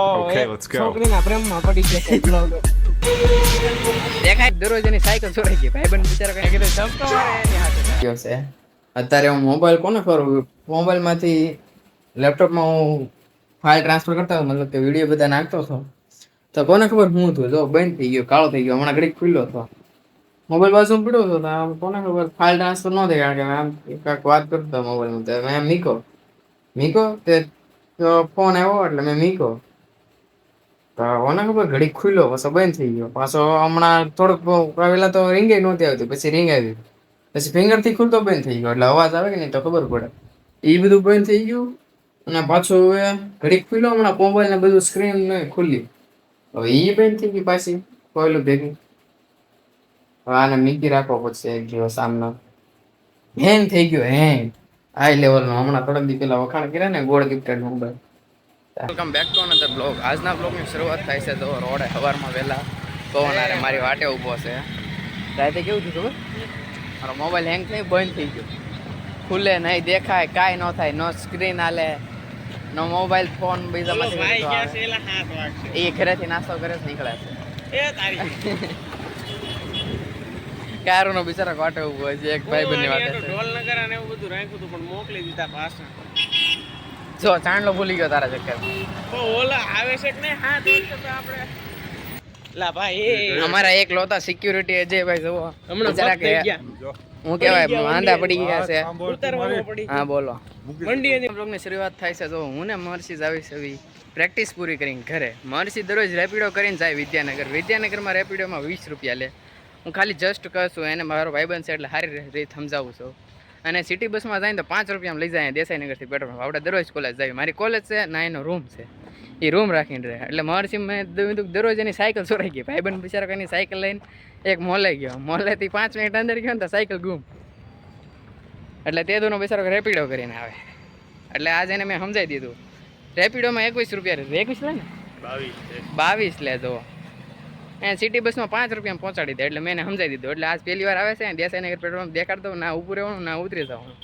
Okay, let's go. છોકરીના પ્રેમમાં પડી ગયા છે બ્લોગ. દેખાય દરરોજ એની સાયકલ છોડાઈ ગઈ. ભાઈબંધ બિચારો કઈ કીધું જમ્પ તો મારે એની હાથે ગયો છે. અત્યારે હું મોબાઈલ કોને કરું, મોબાઈલમાંથી લેપટોપમાં હું ફાઇલ ટ્રાન્સફર કરતા હતો, મતલબ કે વિડીયો બધા નાખતો હતો, તો કોને ખબર હું હતું જો બંધ થઈ ગયો, કાળો થઈ ગયો. હમણાં ઘડીક ખુલ્લો હતો, મોબાઈલ બાજુ પડ્યો હતો, કોને ખબર ફાઇલ ટ્રાન્સફર ન થઈ, કારણ કે આમ કાંઈક વાત કરતો હતો મોબાઈલમાં, તો મેં મીકો તે ફોન આવ્યો એટલે મેં મીકો, તો કોને ખબર ઘડીક ખુલ્લો પાછો બંધ થઈ ગયો. પાછો હમણાં થોડુંક પહેલા તો રિંગ નહોતી આવતી, પછી રિંગ આવી, પછી ફિંગર થી ખુલતો બંધ થઈ ગયો, એટલે અવાજ આવે કે નહીં તો ખબર પડે. એ બધું બંધ થઈ ગયું અને પાછું હવે ઘડીક ખુલ્લો, હમણાં મોબાઈલ ને બધું સ્ક્રીન ને ખુલ્લી, હવે એ બંધ થઈ ગઈ પાછી કોઈલું ભેગી. હવે આને મીકી રાખવો પડશે એક દિવસ. આમનો હેંગ થઈ ગયો, હેંગ હાઈ લેવલ નો. હમણાં થોડાક દી પેલા વખાણ કર્યા ને ગોળ gifted mobile. Welcome back to another blog. આજના બ્લોગની શરૂઆત થાય છે તો રોડે સવારમાં વહેલા પવન આરે મારી વાટે ઊભો છે. રાતે કેવું થયું ખબર, મારો મોબાઈલ હેંગ થઈ બંધ થઈ ગયો, ખુલે નહીં, દેખાય કાંઈ ન થાય, નો સ્ક્રીન હાલે, નો મોબાઈલ ફોન બીજામાંથી એ ઘરેથી નાસ્તો કરે નીકળે છે. કારો નો બિચારો વાટે ઊભો છે, એક ભાઈ બંને વાટે ઢોલનગર અને એવું બધું રાખ્યું હતું પણ મોકલી દીધા પાછા. જો ચાંદલો ભૂલી ગયો તારા ચક્કર. ઓલા આવે છે કે નહીં? હા દોસ્તો તો આપણે લા ભાઈ અમારા એક લોતા સિક્યુરિટી અજયભાઈ જોવો હમણાં જરાક હું કહેવાય માંદા પડી ગયા છે. હા બોલો. મંડીની બ્લોગની શરૂઆત થાય છે તો હું ને મહર્ષિ આવી છે પ્રેક્ટિસ પૂરી કરીને ઘરે. મહર્ષિ દરરોજ રેપિડો કરીને જાય વિદ્યાનગરમાં રેપિડોમાં 20 રૂપિયા લે. હું ખાલી જસ્ટ કહેશું, એને મારો ભાઈબંધ છે એટલે સારી રીતે સમજાવું છું. અને સિટી બસમાં જાય તો 5 રૂપિયામાં લઈ જાય દેસાઈનગરથી પેટ્રોલ. આપણે દરરોજ કોલેજ જાય, મારી કોલેજ છે ના એનો રૂમ છે, એ રૂમ રાખીને રહે. એટલે મહર્ષિ મેં દરરોજ એની સાયકલ ચોરાઈ ગઈ. ભાઈબંધ બિચારો એની સાયકલ લઈને એક મોલે ગયો, મોલેથી 5 મિનિટ અંદર ગયો ને તો સાયકલ ગુમ. એટલે તે દોનો બિચારો રેપિડો કરીને આવે. એટલે આજે એને મેં સમજાવી દીધું, રેપિડોમાં 21 રૂપિયા 21 લે ને 22 લે દો, એ સિટી બસમાં 5 રૂપિયામાં પહોંચાડી દે. એટલે મેં એને સમજાવી દીધું. એટલે આજ પહેલી વાર આવે છે દેસાઈનગર પેટ્રોલ દેખાડ દઉં, ના ઊભું રહેવાનું ના ઉતરી જવાનું.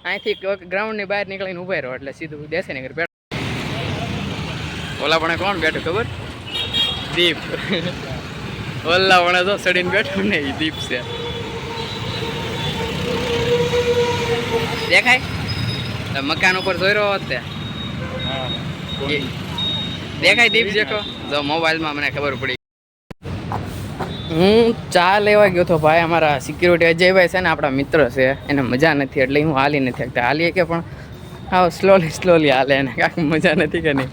અહીંથી ગ્રાઉન્ડની બહાર નીકળીને ઊભા રહ્યો એટલે સીધું દેસાઈનગર પેટ્રોલ. ઓલા પણ કોણ બેઠું ખબર? દીપ. ઓલા પણ તો સડીને બેઠું ને એ દીપ છે. દેખાય મકાન ઉપર જોઈ રહ્યો હોત દેખાય દીપ જેખો જો મોબાઈલમાં મને ખબર પડી. હું ચા લેવા ગયો હતો ભાઈ, અમારા સિક્યુરિટી અજયભાઈ છે ને આપણા મિત્ર છે, એને મજા નથી એટલે હું હાલી નથી શકતા. હાલીએ કે પણ હા સ્લોલી હાલે, એને કાંઈક મજા નથી કે નહીં,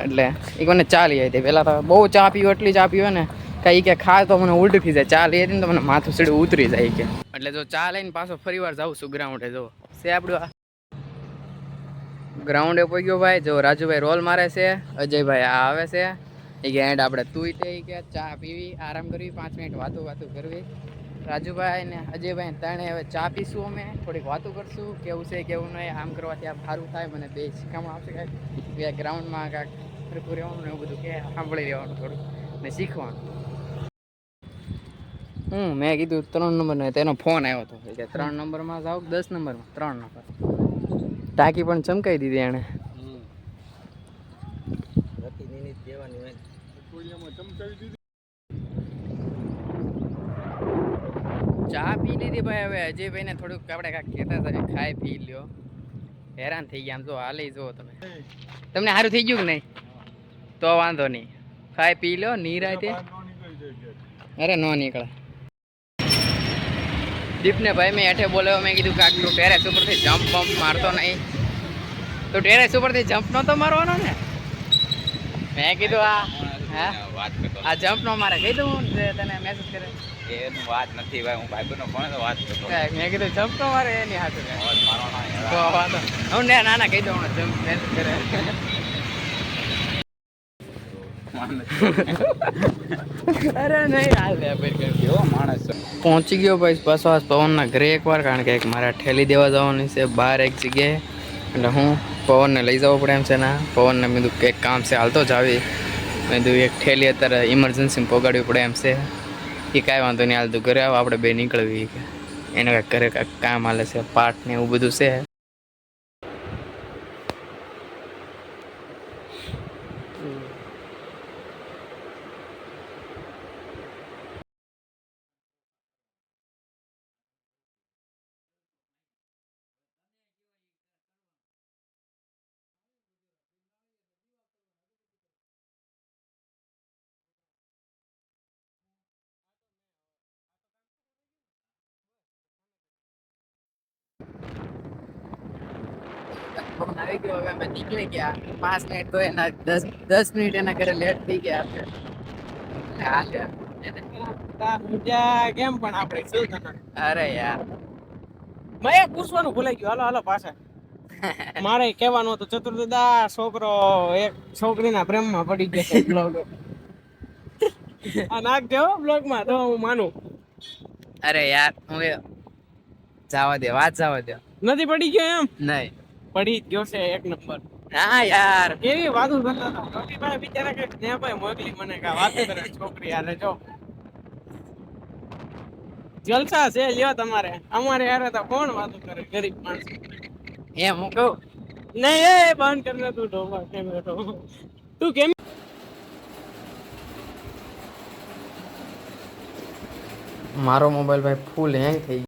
એટલે એ કોને ચા લઈ આવી. પહેલાં તો બહુ ચા પીવો, એટલી ચા પીવો ને કાંઈ કે ખાય તો મને ઉલટી થઈ જાય. ચા લઈ હતી ને તો મને માથું સીડું ઉતરી જાય કે. એટલે જો ચા લઈને પાછો ફરી વાર જાઉં છું ગ્રાઉન્ડે. જો છે આપણું આ ગ્રાઉન્ડે પહોંચી ગયો ભાઈ. જો રાજુભાઈ રોલ મારે છે, અજયભાઈ આ આવે છે. એ કે એન્ડ આપણે તું તે કે ચા પીવી, આરામ કરવી, 5 મિનિટ વાતો કરવી. રાજુભાઈ ને અજયભાઈ ત્રણે હવે ચા પીશું, અમે થોડીક વાતો કરશું, કેવું છે કેવું નહીં, આમ કરવાથી આ સારું થાય, મને બે શીખવામાં આવશે કાંઈક ગ્રાઉન્ડમાં કાંઈક ફરતું રહેવાનું એવું બધું કે સાંભળી રહેવાનું થોડું ને શીખવાનું. મેં કીધું 3 નંબર, તેનો ફોન આવ્યો હતો કે 3 નંબરમાં જાઓ 10 નંબરમાં. 3 નંબર ટાંકી પણ ચમકાઈ દીધી એણે. ચા પી લીધી ભાઈ. હવે અજયભાઈ ને થોડુંક આપણે કાંઈક કહેતા હતા, ખાઈ પી લ્યો. હેરાન થઈ ગયા આમ જો હાલે જો તમે, તમને સારું થઈ ગયું કે નહીં? તો વાંધો નહીં, ખાઈ પી લો નિરાતે. અરે નો નીકળે. દીપને ભાઈ મેં હેઠે બોલાવ્યો, મેં કીધું કાંક તું ટેરેસ ઉપરથી જમ્પ બમ્પ મારતો નહીં, તો ટેરેસ ઉપરથી જમ્પ નહોતો મારવાનો ને. મેં કીધું આ જમ્પ નો મારે, કહી દઉં તને મેસેજ કરે એનું વાત નથી ભાઈ, હું ભાઈબંધનો ફોન તો વાત કરતો. મેં કીધું જમ્પ નો મારે એની હાથે હું ના ના કહી દઉં જમ્પ મેસેજ કરે. અરે નહીં હાલ કેવો માણસ પહોંચી ગયો ભાઈ પાછો આજ પવનના ઘરે એકવાર, કારણ કે એક મારે ઠેલી દેવા જવાની છે બહાર એક જગ્યાએ. એટલે હું પવનને લઈ જવો પડે એમ છે ને. પવનને મેં કીધું કંઈક કામ છે હાલતો જ આવી, મેં કીધું એક ઠેલી અત્યારે ઇમરજન્સીમાં પગાડવી પડે એમ છે. એ કાંઈ વાંધો નહીં હાલતું ઘરે આવો, આપણે બે નીકળવી કે એને કાંઈક ઘરે કાંઈક કામ હાલે છે, પાઠ ને એવું બધું છે. ફોન આવી ગયો હવે અમે નીકળી ગયા 5 મિનિટ તો એના 10 મિનિટ એના ઘરે લેટ થઈ ગયા કેમ પણ આપણે શું કરવાનું? અરે યાર મેં પૂછવાનું ભૂલાઈ ગયું. હાલો પાછા. મારે કહેવાનું હતું ચતુર્દા છોકરો એક છોકરીના પ્રેમમાં પડી ગયો છે બ્લોગ. આ નાખજો બ્લોગમાં તો હું માનું. અરે યાર હું જવા દે વાત જવા દે નથી પડી ગયો એમ? નહીં પડી જ ગયો છે એક નંબર. ના યાર કેવી વાતો કરતા હતા રવિભાઈ બિચારા કઈક સ્નેહભાઈ મોકલી મને કા વાત કરે છોકરી હાલે જો જલસા છે લ્યો તમારે. અમારે યાર તો કોણ વાતો કરે ગરીબ માણસ. એમ હું કહું નહીં એ બંધ કરી દે તું ઢોબા કેમેરો. તું કેમ મારો મોબાઈલ ભાઈ ફૂલ હેંગ થઈ